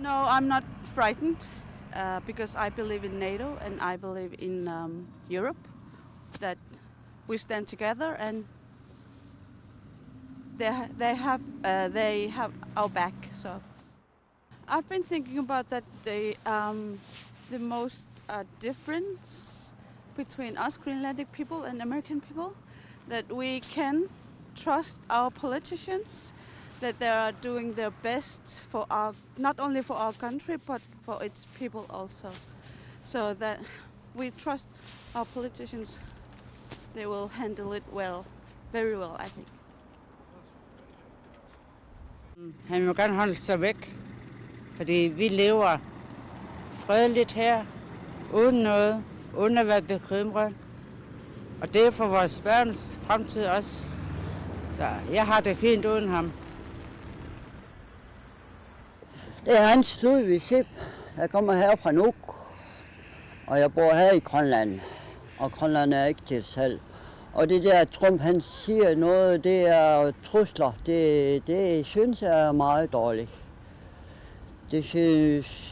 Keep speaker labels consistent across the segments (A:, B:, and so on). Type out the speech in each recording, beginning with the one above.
A: No, I'm not frightened because I believe in NATO and I believe in Europe, that we stand together and they have our back. So I've been thinking about that the most difference between us Greenlandic people and American people, that we can trust our politicians, that they are doing their best for our, not only for our country but for its people also. So that we trust our politicians, they will handle it well, very well, I think.
B: Han vil gerne holde sig væk, fordi vi lever fredeligt her, uden noget, uden at være bekymret. Og det er for vores børns fremtid også. Så jeg har det fint uden ham.
C: Det er Hans Ludvig Sip. Jeg kommer her fra Nuuk, og jeg bor her i Grønland. Og Grønland er ikke til salg. Og det der Trump, han siger noget, det er trusler. Det synes jeg er meget dårligt. Det synes...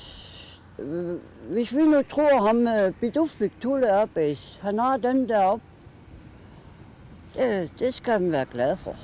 C: Hvis vi nu tror ham, Bidufik Tulle Abbas, han har den deroppe, det skal man være glad for.